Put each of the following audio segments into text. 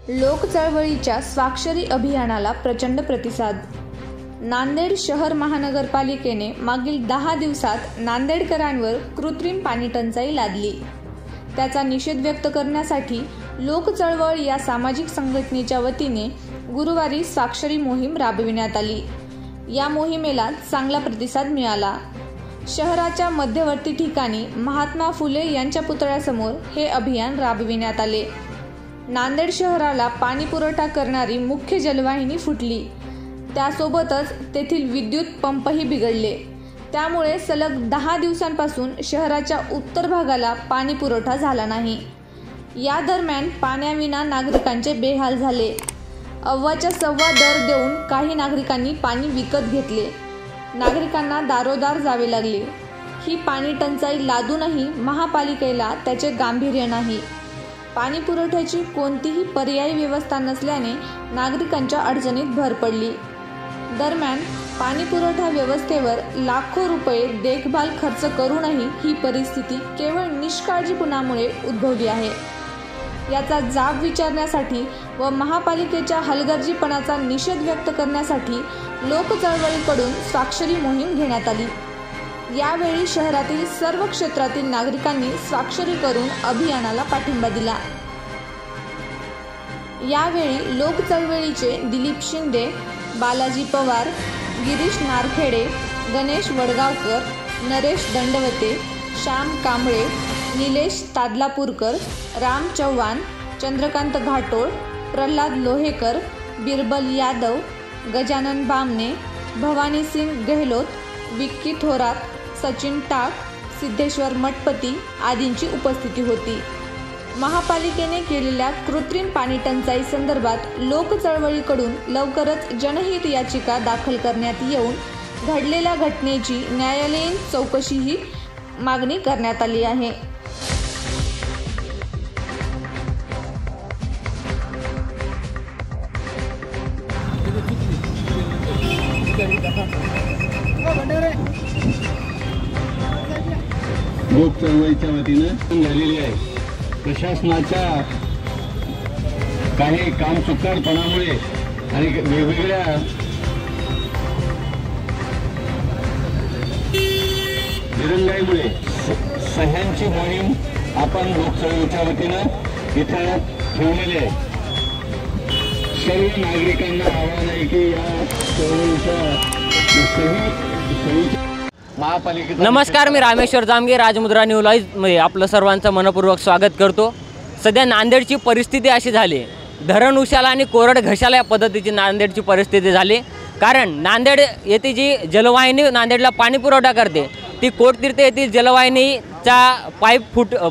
लोक चळवळीच्या स्वाक्षरी अभियानाला प्रचंड प्रतिसाद। नांदेड शहर महानगरपालिकेने मागील 10 दिवसात नांदेडकरांवर कृत्रिम पाणी टंचाई लादली। त्याचा निषेध व्यक्त करण्यासाठी लोक चळवळ या सामाजिक संघटनेच्या वतीने गुरुवारी स्वाक्षरी मोहीम राबविण्यात आली। या मोहिमेला चांगला प्रतिसाद मिळाला। शहराच्या मध्यवर्ती ठिकाणी महात्मा फुले यांच्या पुतळ्यासमोर हे अभियान राबविण्यात आले। नांदेड शहराला पाणी पुरवठा करणारी मुख्य जलवाहिनी फुटली, त्यासोबतच तेथील विद्युत पंपही बिघडले। त्यामुळे सलग 10 दिवसांपासून शहराच्या उत्तर भागाला पाणी पुरवठा झाला नाही। या दरम्यान पाण्याविना नागरिकांचे बेहाल झाले। अव्वाच्या सव्वा दर देऊन काही नागरिकांनी पाणी विकत घेतले। नागरिकांना दारोदार जावे लागले। ही पाणी टंचाई लादूनही महापालिकेला त्याचे गांभीर्य नाही। पाणी पुरवठ्याची कोणतीही पर्यायी व्यवस्था नसल्याने नागरिकांच्या अडचणीत भर पडली। दरम्यान पाणी पुरवठा व्यवस्थेवर लाखो रुपये देखभाल खर्च करूनही ही परिस्थिती केवळ निष्काळजीपणामुळे उद्भवली आहे। याचा जाब विचारण्यासाठी व महापालिकेच्या हलगर्जीपणाचा निषेध व्यक्त करण्यासाठी लोक चळवळीकडून स्वाक्षरी मोहीम घेण्यात आली। यावेळी शहरातील सर्व क्षेत्रातील नागरिकांनी स्वाक्षरी करून अभियानाला पाठिंबा दिला। यावेळी लोक चळवळीचे दिलीप शिंदे, बालाजी पवार, गिरीश नारखेडे, गणेश वडगावकर, नरेश दंडवते, श्याम कांबळे, निलेश तादलापूरकर, राम चव्हाण, चंद्रकांत घाटोळ, प्रल्हाद लोहेकर, बिरबल यादव, गजानन बामणे, भवानी सिंग गेहलोत, विक्की थोरात, सचिन टाक, सिद्धेश्वर मठपती आदींची उपस्थिती होती। महापालिकेने केलेल्या कृत्रिम पाणी टंचाई संदर्भात लोक चळवळीकडून लवकरच जनहित याचिका दाखल करण्यात येऊन घडलेल्या घटनेची न्यायालयीन चौकशीही मागणी करण्यात आली आहे। लोक चळवळीच्या वतीनं झालेली आहे। प्रशासनाच्या काही काम चुकारपणामुळे आणि वेगवेगळ्या दिरंगाईमुळे सह्यांची मोहीम आपण लोक चळवळीच्या वतीनं इथं ठेवलेली आहे। सर्व नागरिकांना आवाहन आहे की या चळवळीच्या नमस्कार, मी रामेश्वर जामगे, राजमुद्रा न्यूज लाईव्हमध्ये आपलं सर्वांचं मनपूर्वक स्वागत करतो। सध्या नांदेडची परिस्थिती अशी झाली, धरण उशाला आणि कोरड घशाला या पद्धतीची नांदेडची परिस्थिती झाली। कारण नांदेड येथे जी जलवाहिनी नांदेडला पाणी पुरवठा करते ती कोटतीर्थ येथील जलवाहिनीचा पाईप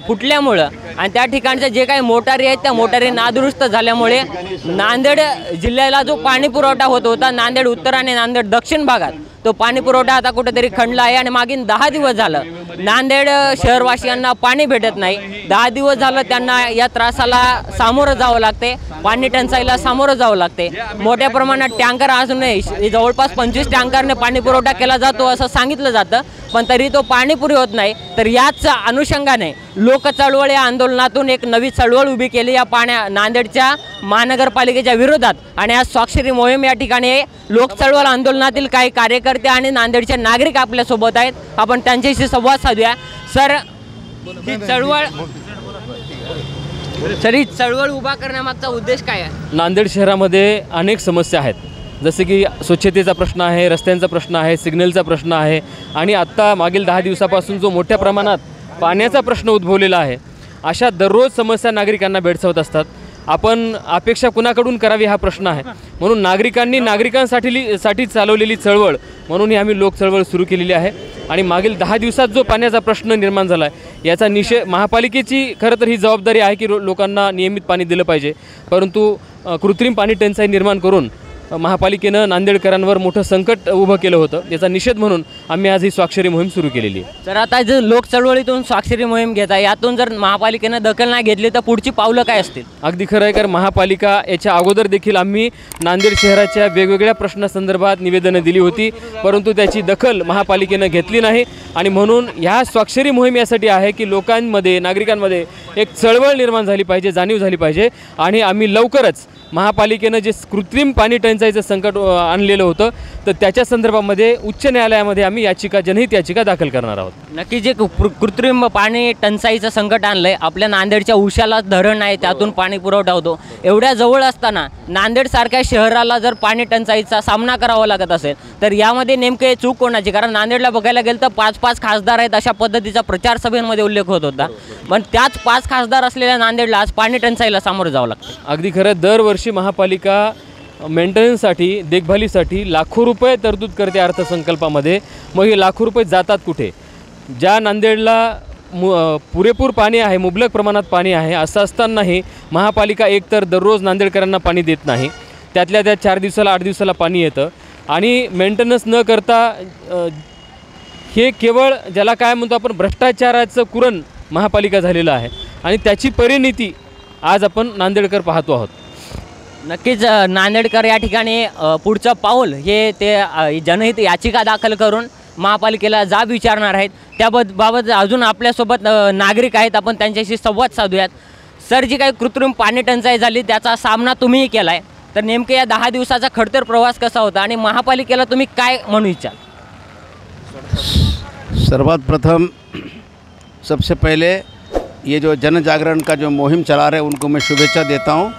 फुटल्यामुळं आणि त्या ठिकाणच्या जे काही मोटारी आहेत त्या मोटारी नादुरुस्त झाल्यामुळे नांदेड जिल्ह्याला जो पाणी पुरवठा होत होता नांदेड उत्तर आणि नांदेड दक्षिण भागात तो पाणी पुरवठा आता कुठेतरी खंडला आहे। आणि मागील 10 दिवस झालं नांदेड शहरवासियांना पाणी भेटत नाही। 10 दिवस झालं त्यांना या त्रासाला सामोरं जावं लागते, पाणी टंचाईला सामोरं जावं लागते। मोठ्या प्रमाणात टँकर अजूनही जवळपास 25 टँकरने पाणी पुरवठा केला जातो असं सांगितलं जातं, पण तरी तो पाणी पुरी होत नाही। तर याच अनुषंगाने लोक चळवळ या आंदोलनातून एक नवी चळवळ उभी केली या नांदेडच्या महानगरपालिकेच्या विरोधात। आणि आज स्वाक्षरी मोहीम या ठिकाणी लोक चळवळ आंदोलनातील काही कार्यकर्ते आणि नांदेडचे नागरिक आपल्या सोबत आहेत, आपण त्यांच्याशी संवाद साधूया। सर, ही चळवळ उभा करण्यामागचा उद्देश काय आहे? नांदेड शहरामध्ये अनेक समस्या आहेत, जसे की स्वच्छतेचा प्रश्न आहे, रस्त्यांचा प्रश्न आहे, सिग्नलचा प्रश्न आहे आणि आत्ता मागील 10 दिवसापासून जो मोठ्या प्रमाणात पाण्याचा प्रश्न उद्भवलेला आहे। अशा दररोज समस्या नागरिकांना भेडसावत असतात। आपण अपेक्षा कुणाकडून करावी हा प्रश्न आहे, म्हणून नागरिकांसाठी चालवलेली चळवळ म्हणून ही आम्ही लोक चळवळ सुरू केलेली आहे। आणि मागील 10 दिवसात जो पाण्याचा प्रश्न निर्माण झाला आहे याचा निषेध महापालिकेची खरं तर ही जबाबदारी आहे की लोकांना नियमित पाणी दिलं पाहिजे, परंतु कृत्रिम पाणी टंचाई निर्माण करून महापालिकेनं नांदेडकरांवर मोठं संकट उभं केलं होतं, त्याचा निषेध म्हणून आम्ही आज ही स्वाक्षरी मोहीम सुरू केलेली आहे. तर आता जर लोक चळवळीतून स्वाक्षरी मोहीम घेत आहे, यातून जर महापालिकेनं दखल नाही घेतली तर पुढची पावलं काय असतील? अगदी खरं आहे, कारण महापालिका याच्या अगोदर देखील आम्ही नांदेड शहराच्या वेगवेगळ्या प्रश्नासंदर्भात निवेदनं दिली होती, परंतु त्याची दखल महापालिकेनं घेतली नाही. आणि म्हणून ह्या स्वाक्षरी मोहीम यासाठी आहे की लोकांमध्ये, नागरिकांमध्ये एक चळवळ निर्माण झाली पाहिजे, जाणीव झाली पाहिजे. आणि आम्ही लवकरच महापालिकेनं जे कृत्रिम पाणी टंचाईचं संकट आणलेलं होतं, तर त्याच्या संदर्भामध्ये उच्च न्यायालयामध्ये आम्ही जनहित याचिका दाखल करणार आहोत. नक्की जे कृत्रिम पाणी टंचाईचं संकट आणलं आहे, आपल्या नांदेडच्या उशाला धरण आहे, त्यातून पाणी पुरवठा होतो. एवढ्या जवळ असताना नांदेडसारख्या शहराला जर पाणी टंचाईचा सामना करावा लागत असेल तर यामध्ये नेमके चूक कोणाची? कारण नांदेडला बघायला गेलं तर 5-5 खासदार आहेत, अशा पद्धतीचा प्रचार सभेमध्ये उल्लेख होत होता. पण त्याच 5 खासदार असलेल्या नांदेडला आज पाणी टंचाईला सामोरं जावं लागतं. अगदी खरं, दरवर्षी महापालिका मेंटेनन्ससाठी, देखभालीसाठी लाखो रुपये तरतूद करते अर्थसंकल्पामध्ये. मग हे लाखो रुपये जातात कुठे? ज्या नांदेडला पुरेपूर पाणी आहे, मुबलक प्रमाणात पाणी आहे, असं असतानाही महापालिका एकतर दररोज नांदेडकरांना पाणी देत नाही, त्यातल्या त्या 4 दिवसाला 8 दिवसाला पाणी येतं. आणि मेंटेनन्स न करता हे केवळ ज्याला काय म्हणतो आपण भ्रष्टाचाराचं कुरण महापालिका झालेलं आहे. आणि त्याची परिणिती आज आपण नांदेडकर पाहतो आहोत. नक्कीच नांदेडकर या ठिकाणी पुढचं पाऊल हे ते जनहित याचिका दाखल करून महापालिकेला जाब विचारणार आहेत. त्याबाबत अजून आपल्यासोबत नागरिक आहेत, आपण त्यांच्याशी संवाद साधूयात. सर, जी काही कृत्रिम पाणी टंचाई झाली त्याचा सामना तुम्हीही केला आहे, तर नेमके या 10 दिवसाचा खडतर प्रवास कसा होता आणि महापालिकेला तुम्ही काय म्हणू इच्छाल? सर्वात प्रथम सबसे पहले ये जो जन जागरण का जो मुहिम चला रहे हैं उनको मैं शुभेच्छा देता हूं.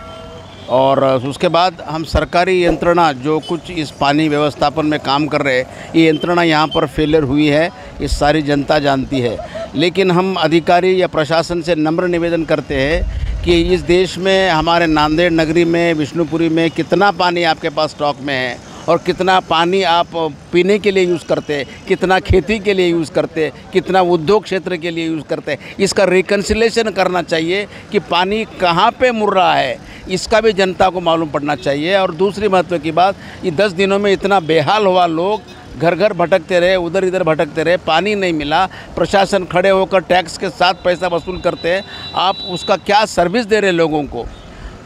और उसके बाद हम सरकारी यंत्रणा जो कुछ इस पानी व्यवस्थापन में काम कर रहे हैं, ये यंत्रणा यहाँ पर फेलियर हुई है, ये सारी जनता जानती है. लेकिन हम अधिकारी या प्रशासन से नम्र निवेदन करते हैं कि इस देश में, हमारे नांदेड़ नगरी में, विष्णुपुरी में कितना पानी आपके पास स्टॉक में है और कितना पानी आप पीने के लिए यूज़ करते, कितना खेती के लिए यूज़ करते, कितना उद्योग क्षेत्र के लिए यूज़ करते, इसका रिकन्सिलेशन करना चाहिए कि पानी कहाँ पे मुड़ रहा है, इसका भी जनता को मालूम पड़ना चाहिए. और दूसरी महत्व की बात, ये 10 दिनों में इतना बेहाल हुआ, लोग घर घर भटकते रहे, उधर इधर भटकते रहे, पानी नहीं मिला, प्रशासन खड़े होकर टैक्स के साथ पैसा वसूल करते हैं, आप उसका क्या सर्विस दे रहे लोगों को?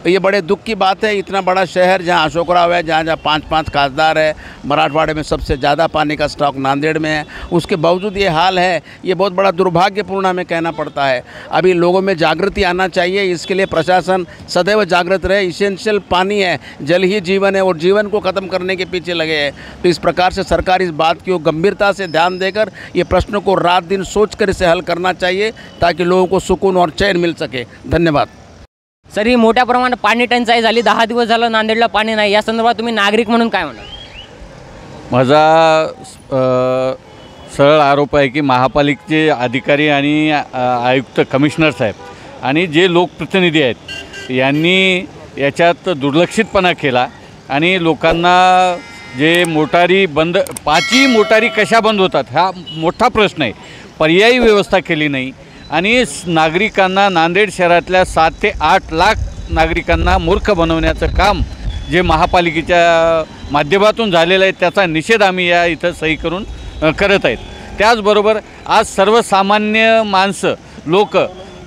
ये बड़े दुख की बात है. इतना बड़ा शहर जहाँ अशोकराव है, जहाँ 5-5 खासदार है, मराठवाड़े में सबसे ज़्यादा पानी का स्टॉक नांदेड़ में है, उसके बावजूद ये हाल है. ये बहुत बड़ा दुर्भाग्यपूर्ण हमें कहना पड़ता है. अभी लोगों में जागृति आना चाहिए, इसके लिए प्रशासन सदैव जागृत रहे. इसेंशियल पानी है, जल ही जीवन है, और जीवन को ख़त्म करने के पीछे लगे हैं. तो इस प्रकार से सरकार इस बात की गंभीरता से ध्यान देकर ये प्रश्न को रात दिन सोच कर इसे हल करना चाहिए, ताकि लोगों को सुकून और चैन मिल सके. धन्यवाद. सर, ही मोठ्या प्रमाणात पाणी टंचाई झाली, 10 दिवस झालं नांदेडला पाणी नाही, या संदर्भात तुम्ही नागरिक म्हणून काय म्हणाल? माझा सरळ आरोप आहे की महापालिकेचे अधिकारी आणि आयुक्त, कमिशनर साहेब आणि जे लोकप्रतिनिधी आहेत यांनी याच्यात दुर्लक्षितपणा केला. आणि लोकांना जे मोटारी बंद, 5ही मोटारी कशा बंद होतात हा मोठा प्रश्न आहे. पर्यायी व्यवस्था केली नाही. आणि नागरिकांना, नांदेड शहरातल्या 7 ते 8 लाख नागरिकांना मूर्ख बनवण्याचं काम जे महापालिकेच्या माध्यमातून झालेलं आहे, त्याचा निषेध आम्ही या इथं सही करून करत आहेत. त्याचबरोबर आज सर्वसामान्य माणसं, लोक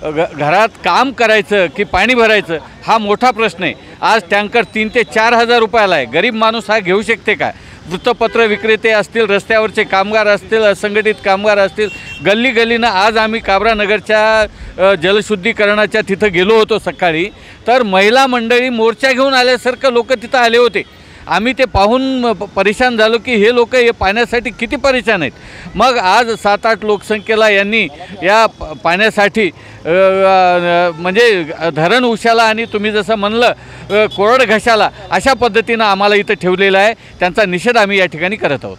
घरात काम करायचं की पाणी भरायचं हा मोठा प्रश्न आहे. आज टँकर 3 ते 4 हजार रुपयाला आहे. गरीब माणूस हा घेऊ शकते काय? वृत्तपत्र विक्रेते असतील, रस्त्यावरचे कामगार असतील, असंघटित कामगार असतील, गल्ली गल्लीनं आज आम्ही काबरानगरच्या जलशुद्धीकरणाच्या तिथं गेलो होतो सकाळी, तर महिला मंडळी मोर्चा घेऊन आल्यासारखं लोक तिथं आले होते. आम्ही ते पाहून परेशान झालो की हे लोक हे पाण्यासाठी किती परेशान आहेत. मग आज 7-8 लोकसंख्येला यांनी या पाण्यासाठी म्हणजे धरण उशाला आणि तुम्ही जसं म्हणलं कोरड घशाला, अशा पद्धतीनं आम्हाला इथं ठेवलेलं आहे. त्यांचा निषेध आम्ही या ठिकाणी करत आहोत.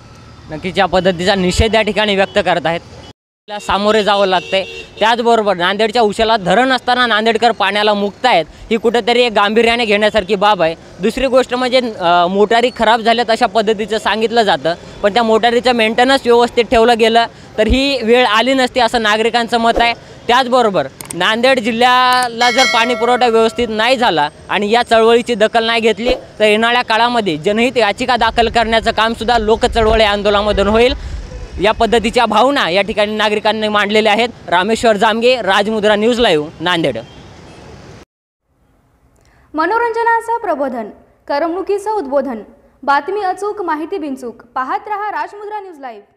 नक्कीच या पद्धतीचा निषेध या ठिकाणी व्यक्त करत आहेत. सामोरे जावं लागतंय. त्याचबरोबर नांदेडच्या उशाला धरण असताना नांदेडकर पाण्याला मुक्त आहेत, ही कुठेतरी एक गांभीर्याने घेण्यासारखी बाब आहे. दुसरी गोष्ट म्हणजे मोटारी खराब झाल्यात अशा पद्धतीचं सांगितलं जातं, पण त्या मोटारीचं मेंटेनन्स व्यवस्थित ठेवलं गेलं तर ही वेळ आली नसती असं नागरिकांचं मत आहे. त्याचबरोबर नांदेड जिल्ह्याला जर पाणी पुरवठा व्यवस्थित नाही झाला आणि या चळवळीची दखल नाही घेतली तर येणाऱ्या काळामध्ये जनहित याचिका दाखल करण्याचं कामसुद्धा लोकचळवळी आंदोलनामधून होईल. या पद्धतीच्या भावना या ठिकाणी नागरिकांनी मांडलेल्या आहेत. Rameshwar Jamge, Rajmudra news live, Nanded. मनोरंजनाचं प्रबोधन, करमणुकीचं उद्बोधन, बातमी अचूक, माहिती बिनचूक. पाहत रहा राजमुद्रा न्यूज लाईव्ह.